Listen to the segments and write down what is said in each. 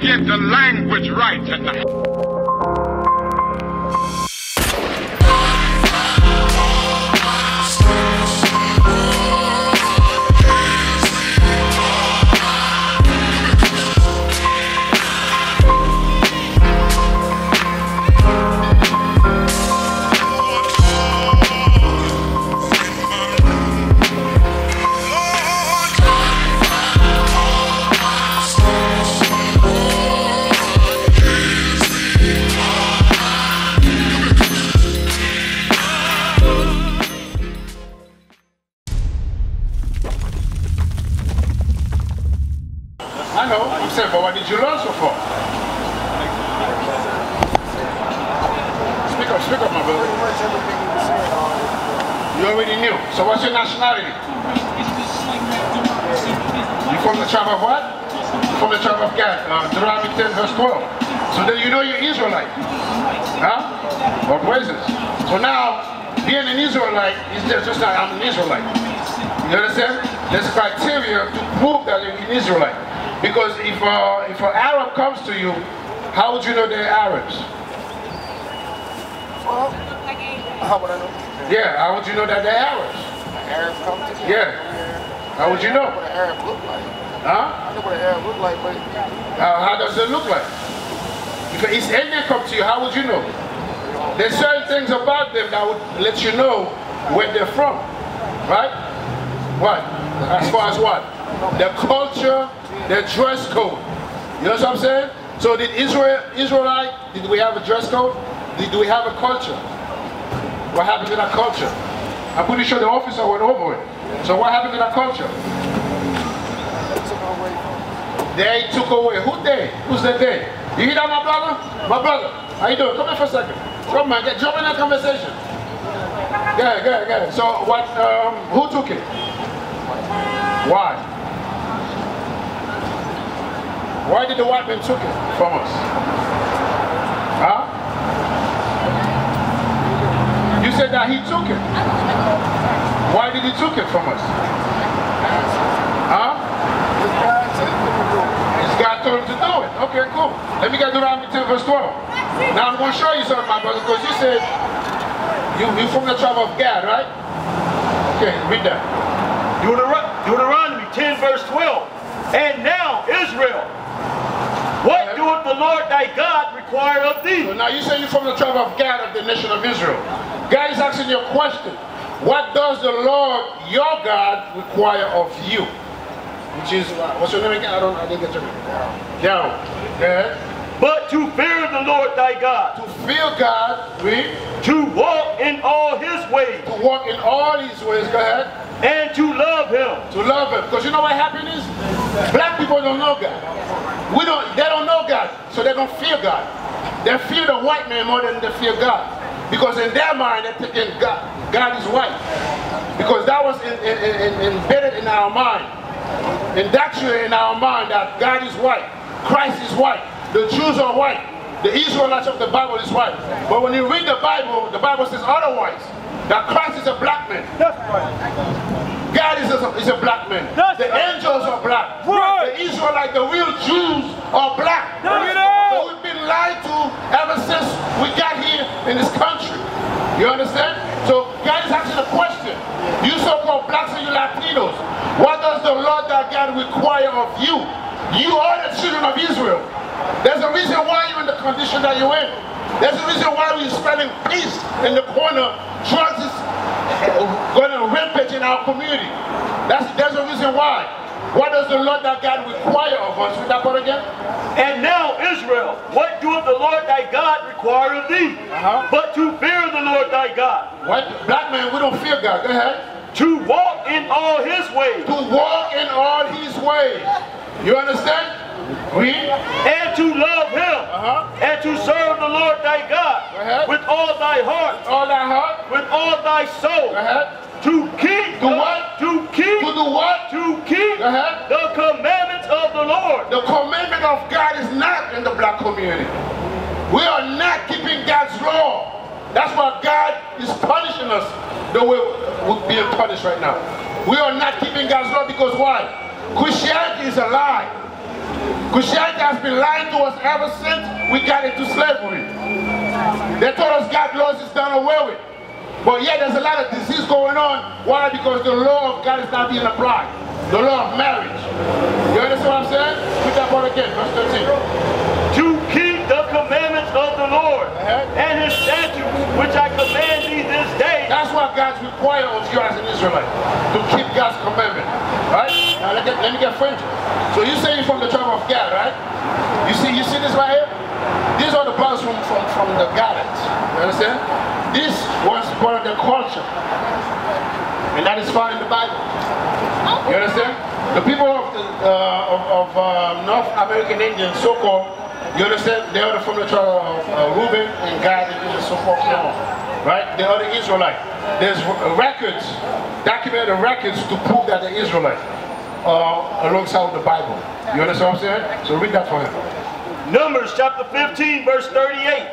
get the language right tonight. I know, I'm saying, but what did you learn so far? Speak up, my brother. You already knew. So what's your nationality? You from the tribe of what? From the tribe of Gad. Deuteronomy 10 verse 12. So then you know you're Israelite. Huh? Or praises. So now, being an Israelite is just like I'm an Israelite. You understand? There's criteria to prove that you're an Israelite. Because if an Arab comes to you, how would you know they're Arabs? Well, how would I know? Yeah, how would you know that they're Arabs? An Arab come to you? Yeah. How would you know? I know what an Arab look like. Huh? I know what an Arab look like, but... How does it look like? If an East Indian comes to you, how would you know? There's certain things about them that would let you know where they're from. Right? What? As far as what? Their culture, their dress code. You know what I'm saying? So did Israelite, did we have a dress code? Do we have a culture? What happened to that culture? I'm pretty sure the officer went over it. So what happened to that culture? They took away. Who they? Who's the they? You hear that, my brother? My brother, how you doing? Come here for a second. Come on, jump in that conversation. Yeah. So what, who took it? Why? Why did the white man took it from us? Huh? You said that he took it. Why did he took it from us? Huh? His God told him to do it. Okay, cool. Let me get Deuteronomy 10 verse 12. Now I'm going to show you something, my brother, because you said you're from the tribe of Gad, right? Okay, read that. Deuteronomy 10 verse 12. And now, Israel, what doeth the Lord thy God require of thee? So now you say you're from the tribe of Gad of the nation of Israel. God is asking you a question. What does the Lord, your God, require of you? Which is, what's your name again? I didn't get your name. Darryl. Yeah. But to fear the Lord thy God. To fear God, read. To walk in all his ways. To walk in all his ways, go ahead. And to love him. To love him. Because you know what happened is? Black people don't know God. They don't know God, so they don't fear God. They fear the white man more than they fear God. Because in their mind, they're thinking God is white. Because that was embedded in our mind. Indoctrinated in our mind that God is white. Christ is white. The Jews are white. The Israelites of the Bible is white. But when you read the Bible says otherwise. That Christ is a black man. God is a black man. The angels are black. The Israelites, the real Jews are black. But we've been lied to ever since we got here in this country. You understand? So God is asking a question. You so-called blacks and you Latinos, what does the Lord thy God require of you? You are the children of Israel. There's a reason why you're in the condition that you're in. There's a reason why we're spelling peace in the corner. Drugs is going to rampage in our community. There's a reason why. What does the Lord thy God require of us? Read that part again. And now, Israel, what doeth the Lord thy God require of thee? But to fear the Lord thy God. What? Black man, we don't fear God. Go ahead. To walk in all his ways. To walk in all his ways. You understand? Read. And to love him. And to serve the Lord thy God. With all thy heart. With all thy heart. With all thy soul. To keep. To what? To keep. To do what? To keep the commandments of the Lord. The commandment of God is not in the black community. We are not keeping God's law. That's why God is punishing us the way we're being punished right now. We are not keeping God's law because why? Christianity is a lie. Christianity has been lying to us ever since we got into slavery. They told us God's laws is done away with. But yet there's a lot of disease going on. Why? Because the law of God is not being applied. The law of marriage. You understand what I'm saying? Read that part again, verse 13. To keep the commandments of the Lord and his statutes, which I command thee this day. That's what God's required of you as an Israelite. To keep God's commandment. Right? Now let me get French. So you say you're from the tribe of Gad, right? You see this right here? These are the brothers from the Gadites. You understand? This was part of their culture. And that is found in the Bible. You understand? The people of North American Indians, so-called, you understand? They are from the tribe of Reuben and Gad and the so-called clan. Right? They are the Israelites. There's records, documented records to prove that they're Israelites alongside the Bible. You understand what I'm saying? So read that for him. Numbers chapter 15, verse 38.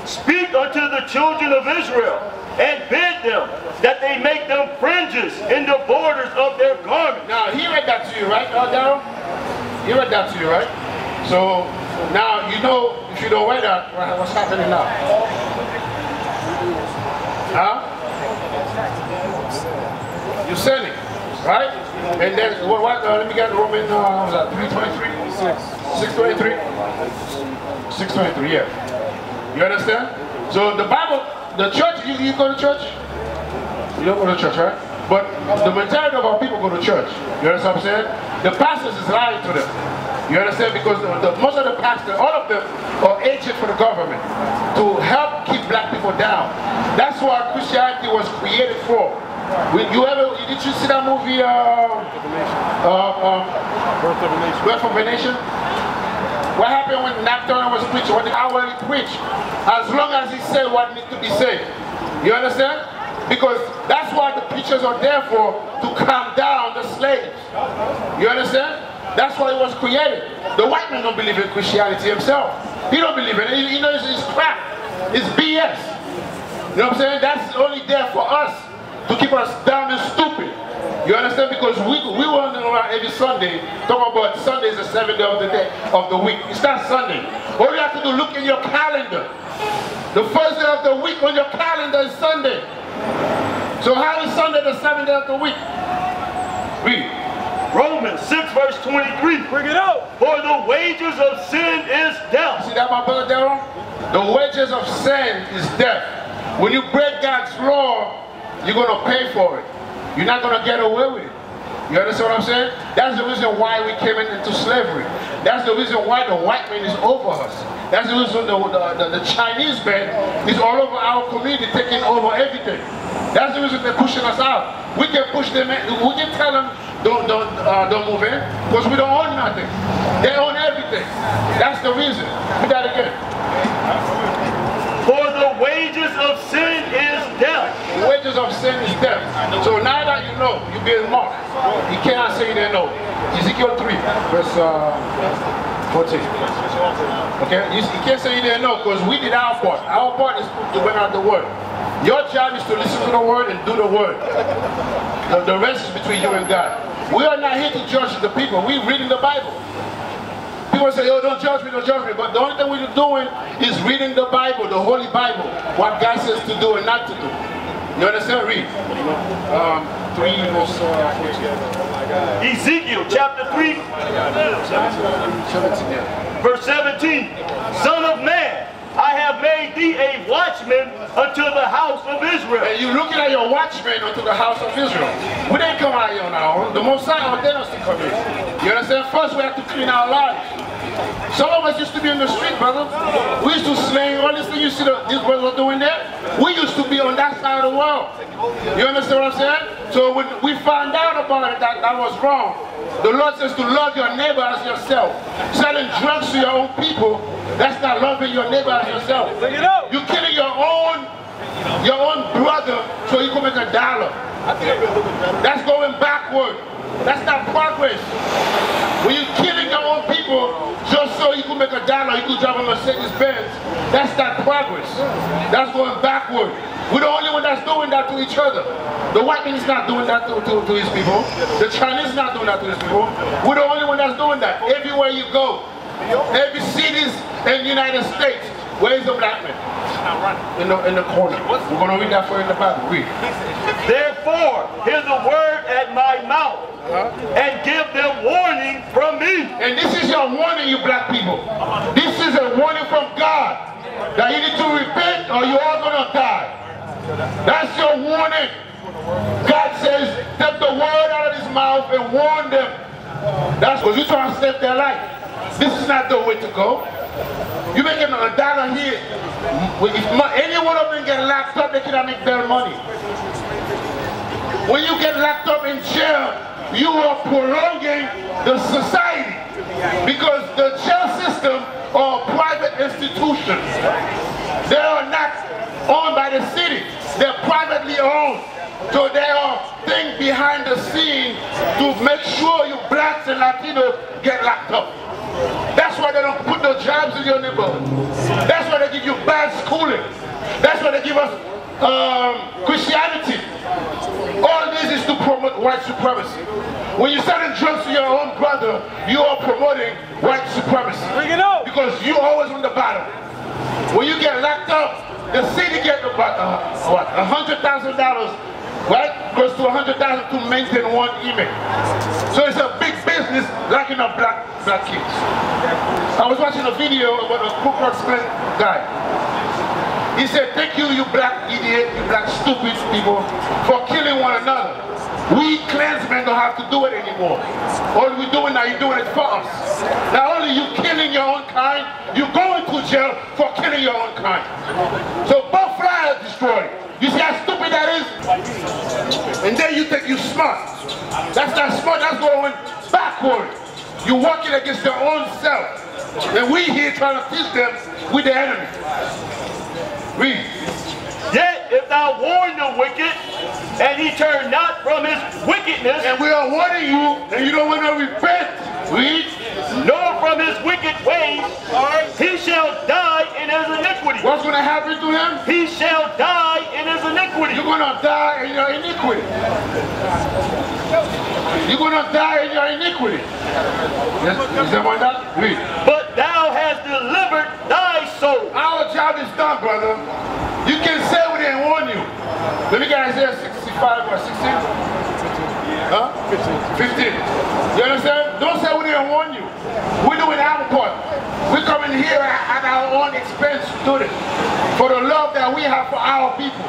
Speak unto the children of Israel, and bid them that they make them fringes in the borders of their garments. Now, he read that to you, right, Daryl? He read that to you, right? So, now, you know, if you don't read that, what's happening now? Huh? You're sinning, right? And then, let me get Roman, what was that, 3:23? 6:23? 6:23, yeah. You understand? So the Bible, the church, you go to church? You don't go to church, right? But the majority of our people go to church. You understand what I'm saying? The pastors is lying to them. You understand? Because most of the pastors, all of them are agents for the government to help keep black people down. That's what Christianity was created for. Did you see that movie, Birth of a Nation? What happened when Nat Turner was preaching? How well he preached? As long as he said what needs to be said. You understand? Because that's what the preachers are there for, to calm down the slaves. You understand? That's why it was created. The white man don't believe in Christianity himself. He don't believe in it. He knows it's crap. It's BS. You know what I'm saying? That's only there for us, to keep us dumb and stupid. You understand? Because we run around every Sunday, talking about Sunday is the 7th day of the week. It's not Sunday. All you have to do, look in your calendar. The first day of the week on your calendar is Sunday. So how is Sunday the 7th day of the week? Read. Romans 6 verse 23. Bring it out. For the wages of sin is death. See that, my brother Darryl? The wages of sin is death. When you break God's law, you're going to pay for it. You're not going to get away with it. You understand what I'm saying? That's the reason why we came into slavery. That's the reason why the white man is over us. That's the reason the Chinese man is all over our community, taking over everything. That's the reason they're pushing us out. We can push them in. We can tell them, don't move in, because we don't own nothing. They own everything. That's the reason. Put that again. For the wages of sin is death. The wages of sin is death. So now that you know, you're being marked. You cannot say you didn't know. Ezekiel 3, verse 14. Okay? You can't say you didn't know, because we did our part. Our part is to bring out the word. Your job is to listen to the word and do the word. The rest is between you and God. We are not here to judge the people. We're reading the Bible. People say, oh, don't judge me, don't judge me. But the only thing we're doing is reading the Bible, the Holy Bible, what God says to do and not to do. You understand? Read. 3 verse 14. Ezekiel chapter 3, 17, yeah. verse 17. Son of man, I have made thee a watchman unto the house of Israel. And you're looking at your watchman unto the house of Israel. We didn't come out here on our own. The Messiah ordained us to come here. You understand? First we have to clean our lives. Some of us used to be in the street, brother. We used to sling all this thing you see these brothers are doing there. We used to be on that side of the world. You understand what I'm saying? So when we found out about it, that was wrong. The Lord says to love your neighbor as yourself. Selling drugs to your own people, that's not loving your neighbor as yourself. You're killing your own brother so you can make $1. That's going backward. That's not progress. When you're killing your own people just so you can make $1, you can drive a Mercedes-Benz, that's not progress. That's going backward. We're the only one that's doing that to each other. The white man is not doing that to his people. The Chinese is not doing that to his people. We're the only one that's doing that. Everywhere you go, Every cities in the United States. Where is the black man? In the corner. We're going to read that for you in the Bible. Read. Therefore, hear the word at my mouth, and give them warning from me. And this is your warning, you black people. This is a warning from God. That you need to repent or you're all going to die. That's your warning. God says, take the word out of his mouth and warn them. That's because you're trying to save their life. This is not the way to go. You're making $1 here. If any one of them get locked up, they cannot make their money. When you get locked up in jail, you are prolonging the society. Because the jail system are private institutions. They are not owned by the city. They're privately owned. So there are things behind the scene to make sure you blacks and Latinos get locked up. That's why they don't put no jobs in your neighborhood. That's why they give you bad schooling. That's why they give us Christianity. All this is to promote white supremacy. When you're selling drugs to your own brother, you are promoting white supremacy. Bring it up. Because you're always on the bottom. When you get locked up, the city gets about $100,000, right? Close to $100,000 to maintain one email. So it's a big business locking up black kids. I was watching a video about a Ku Klux Klan guy. He said, thank you, you black idiot, you black stupid people, for killing one another. We Klansmen don't have to do it anymore. All we're doing now, you're doing it for us. Not only you killing your own kind, you're going to jail for killing your own kind. So both flyers destroyed. You see how stupid that is? And then you think you're smart. That's not smart, that's going backward. You're working against your own self. And we here trying to teach them with the enemy. Read. Yet if thou warn the wicked, and he turn not from his wickedness, and we are warning you, and you don't want to repent, read, nor from his wicked ways, he shall die in his iniquity. What's going to happen to him? He shall die in his iniquity. You're going to die in your iniquity. You're going to die in your iniquity. Yes, is that one done? Read. But thou hast delivered thy soul. Our job is done, brother. You can say we didn't warn you. Let me get Isaiah 65 or 16. Huh? 15. You understand? Don't say we didn't warn you. We're doing our part. We're coming here at our own expense to do this. For the love that we have for our people.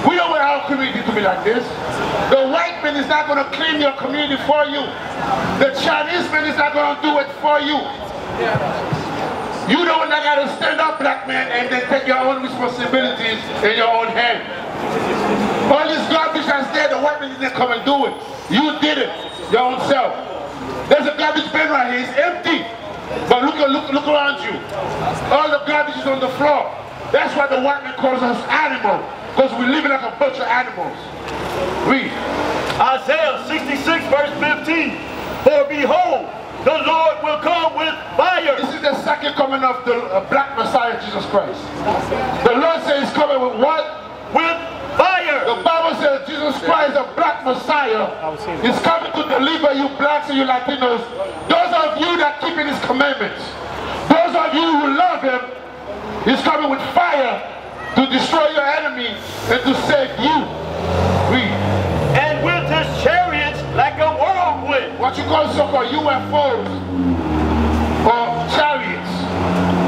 We don't want our community to be like this. The white man is not going to clean your community for you. The Chinese man is not going to do it for you. You the one that got to stand up, black man, and then take your own responsibilities in your own hand. All this garbage that's there, the white man didn't come and do it. You did it, your own self. There's a garbage bin right here, it's empty. But look around you. All the garbage is on the floor. That's why the white man calls us animals, because we live like a bunch of animals. Read. Isaiah 66 verse 15. For behold, the Lord will come with fire. This is the second coming of the black Messiah, Jesus Christ. The Lord says he's coming with what? With fire. The Bible says Jesus Christ, the black Messiah, is coming to deliver you blacks and you Latinos. Those of you that keep his commandments, those of you who love him, he's coming with fire to destroy your enemy and to save you. Read. And with his chariots like a whirlwind. What you call so-called UFOs or chariots.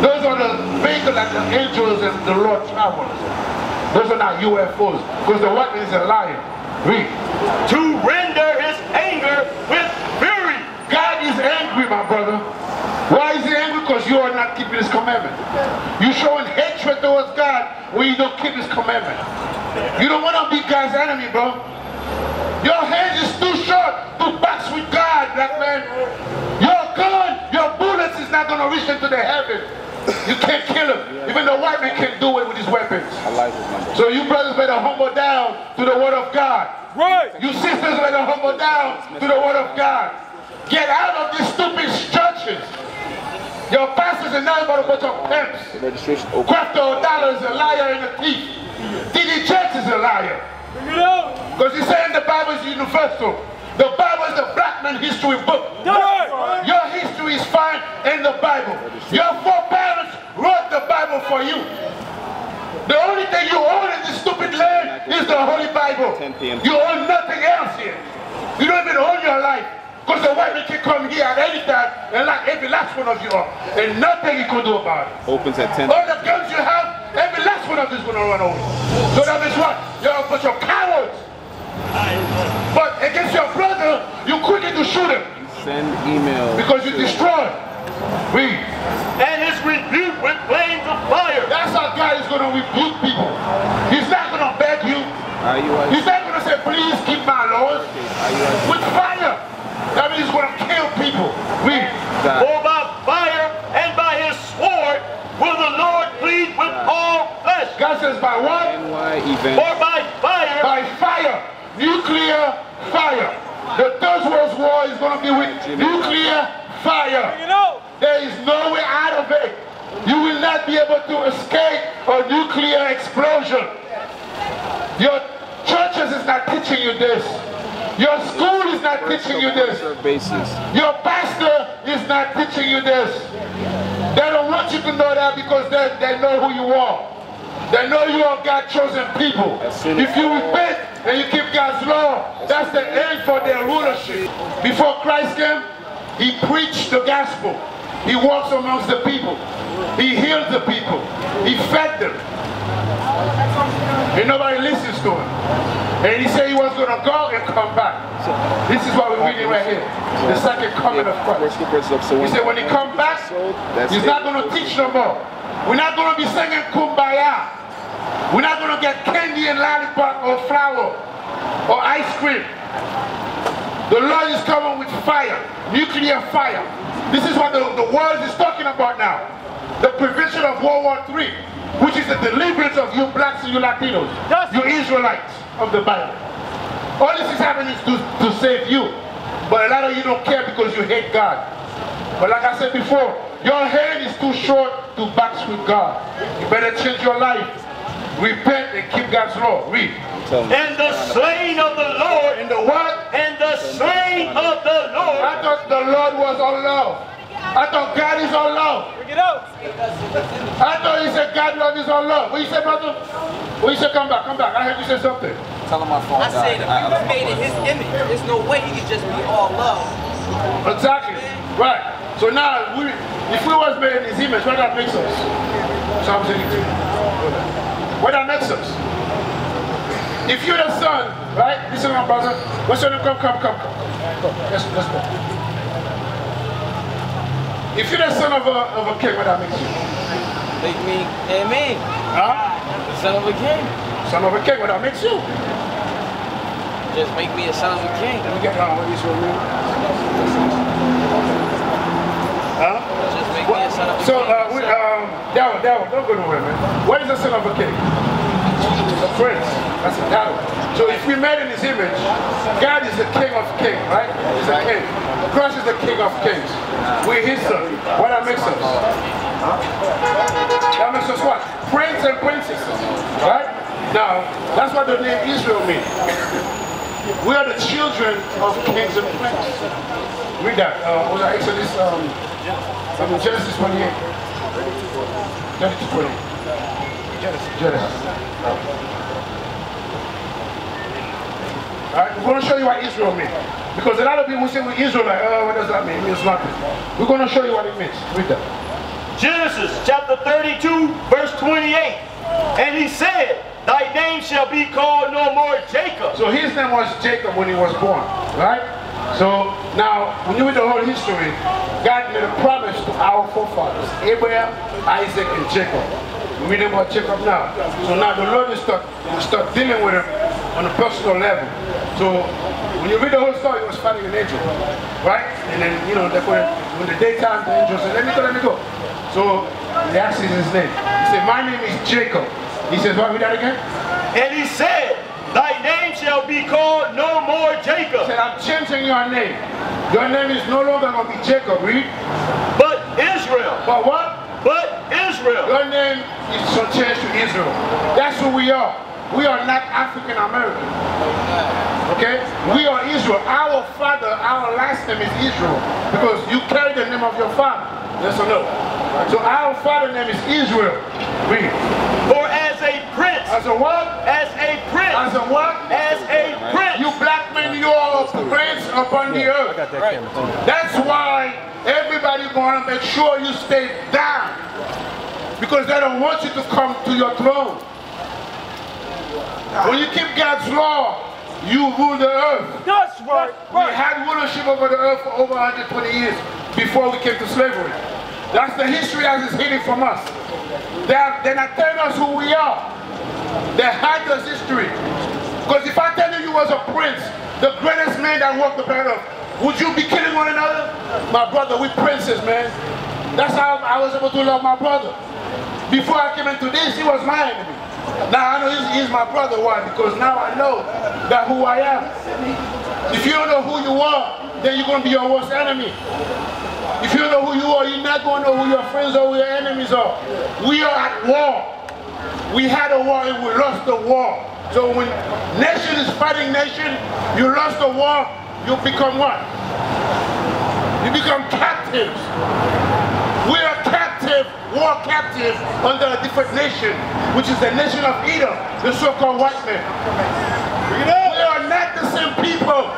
Those are the vehicles that the angels and the Lord travels. Those are not UFOs, because the white man is a liar. Read. To render his anger with fury. God is angry, my brother. Why is he angry? Because you are not keeping his commandment. You're showing hatred towards God when you don't keep his commandment. You don't want to be God's enemy, bro. Your hands is too short to box with God, black man. Your gun, your bullets is not going to reach into the heaven. You can't kill him. Even the white man can't do it with his weapons. So you brothers better humble down to the word of God. Right. You sisters better humble down to the word of God. Get out of these stupid churches. Your pastors are nothing but a bunch of pimps. Crafter O'Donnell is a liar and a thief. D.D. Church is a liar. Because he's saying the Bible is universal. The Bible is the Blackman history book. Your history is fine in the Bible. Bible. Your foreparents wrote the Bible for you. The only thing you own in this stupid land is the Holy Bible. You own nothing else here. You don't even own your life. Because the white man can come here at any time and lock every last one of you up. And nothing you can do about it. Opens at 10. All the guns you have, every last one of them is going to run over. So that means what? You're a bunch of cowards. But against your brother, you quickly to shoot him. Send email. Because you destroyed. Read. And is rebuked with flames of fire. That's how God is going to rebuke people. He's not going to beg you. IUIC. He's not going to say, please keep my laws. With fire. That means he's going to kill people. Read. For by fire and by his sword will the Lord plead with all flesh. God says by what? Or by fire. By fire. Nuclear fire. The Third World War is going to be with nuclear fire. There is no way out of it. You will not be able to escape a nuclear explosion. Your churches is not teaching you this. Your school is not teaching you this. Your pastor is not teaching you this. They don't want you to know that because they know who you are. They know you are God's chosen people. If you repent and you keep God's law, that's the end for their rulership. Before Christ came, he preached the gospel. He walks amongst the people. He healed the people. He fed them. And nobody listens to him. And he said he was going to go and come back. This is what we're reading right here. The second coming of Christ. He said when he comes back, he's not going to teach no more. We're not going to be singing Kumbaya. We're not going to get candy and lollipop or flour or ice cream. The Lord is coming with fire, nuclear fire. This is what the world is talking about now. The prevention of World War III, which is the deliverance of you blacks and you Latinos, you Israelites of the Bible. All this is happening to save you. But a lot of you don't care because you hate God. But like I said before, your hand is too short to box with God. You better change your life. Repent and keep God's law. Read. And the slain of the Lord. And the what? And the slain of the Lord. I thought the Lord was all love. I thought God is all love. Bring it out. I thought he said God love is all love. What you say, brother? What you say? Come back, come back. I heard you say something. Tell him my phone. I said if he was made in his image, there's no way he could just be all love. Exactly. Right. So now, if we was made in his image, what that makes us? Psalm 82. What that makes us? If you're the son, right? Listen, my brother. What's your name? Come. Let's go. If you're the son of a king, what that makes you? Make me, amen. Huh? The son of a king. Son of a king, what that makes you? Just make me a son of a king. Let me get down what Israel means. Huh? Just make me a son of a king. So, Darryl, don't go nowhere, man. What is the son of a king? A prince. That's a title. So if we made in his image, God is the king of kings, right? He's a king. Christ is the king of kings. We're his son. What that makes us? Huh? That makes us what? Prince and princesses, right? Now, that's what the name Israel means. We are the children of kings and princes. Read that. Was that Exodus? Genesis 28. Genesis 28. Genesis. Alright, we're going to show you what Israel means. Because a lot of people say we're Israelite. What does that mean? It means nothing. We're going to show you what it means. Read that. Genesis chapter 32, verse 28. And he said, thy name shall be called no more Jacob. So his name was Jacob when he was born, right? So now, when you read the whole history, God made a promise to our forefathers, Abraham, Isaac, and Jacob. We read about Jacob now. So now the Lord will start dealing with him on a personal level. So when you read the whole story, he was fighting an angel, right? And then, you know, when the daytime, the angel said, let me go. So he asked his name. He said, my name is Jacob. He says, what, read that again? And he said, thy name shall be called no more Jacob. He said, I'm changing your name. Your name is no longer going to be Jacob, read. But Israel. But what? But Israel. Your name is changed to Israel. That's who we are. We are not African American. Okay? We are Israel. Our father, our last name is Israel. Because you carry the name of your father? Yes or no? So our father name is Israel. Read. For as a prince. As a what? As a prince. As a what? As a prince. You black men, you are a prince upon the earth. That's why everybody going to make sure you stay down. Because they don't want you to come to your throne. When you keep God's law, you rule the earth. That's right. We had rulership over the earth for over 120 years before we came to slavery. That's the history as it's hidden from us. They're not telling us who we are. They hide us history. Because if I tell you you was a prince, the greatest man that walked the planet, would you be killing one another? My brother, we princes, man. That's how I was able to love my brother. Before I came into this, he was my enemy. Now I know he's my brother. Why? Because now I know that who I am. If you don't know who you are, then you're going to be your worst enemy. If you don't know who you are, you're not going to know who your friends or who your enemies are. We are at war. We had a war and we lost the war. So when nation is fighting nation, you lost the war, you become what? You become captives. We are captive, war captive under a different nation, which is the nation of Edom, the so-called white man. We are not the same people.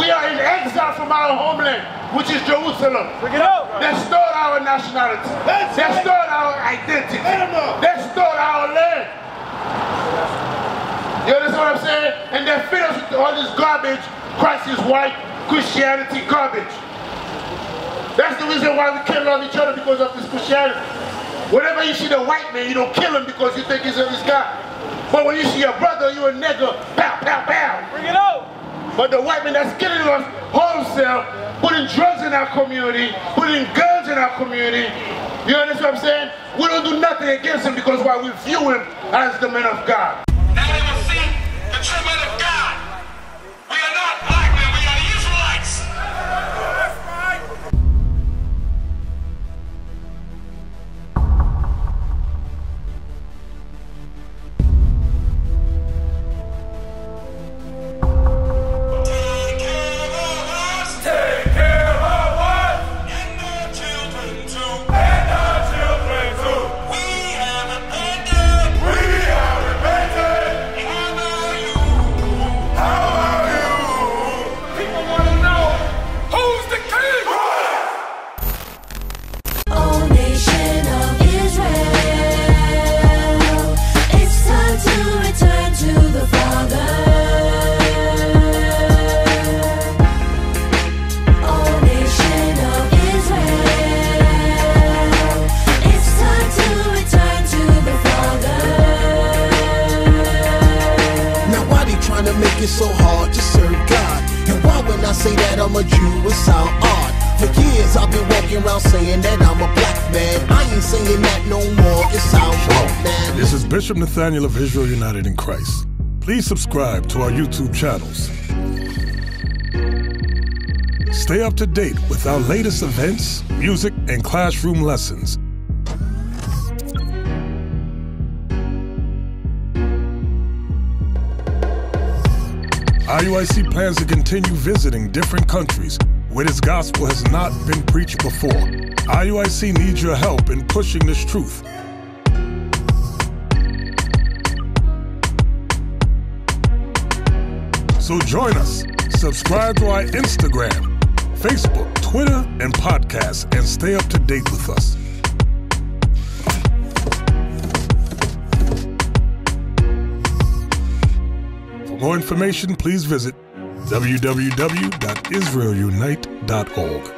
We are in exile from our homeland, which is Jerusalem. They stole our nationality. They stole our identity. They stole our land. You understand what I'm saying? And they fill us with all this garbage. Christ is white, Christianity garbage. That's the reason why we can't love each other, because of this Christianity. Whenever you see the white man, you don't kill him because you think he's this guy. But when you see your brother, you're a nigger, pow, pow, pow. Bring it out. But the white man that's killing us wholesale, putting drugs in our community, putting guns in our community. You understand what I'm saying? We don't do nothing against him because why we view him as the man of God. Now they will see the true men of God. We are not Blackman, we are the Israelites. That's right. Take care of us. And our children too. And our children too. We have abandoned. How are you? People want to know who's the king. O nation of Israel, it's time to return to the Father. O nation of Israel, it's time to return to the Father. Now why they trying to make it so hard to serve God? And why when I say that I'm a Jew it sound odd? For years I've been walking around saying that I'm a black man. I ain't saying that no more, it sounds wrong, man. This is Bishop Nathaniel of Israel United in Christ. Please subscribe to our YouTube channels. Stay up to date with our latest events, music, and classroom lessons. IUIC plans to continue visiting different countries where this gospel has not been preached before. IUIC needs your help in pushing this truth. So join us. Subscribe to our Instagram, Facebook, Twitter, and podcasts, and stay up to date with us. For more information, please visit www.israelunite.org.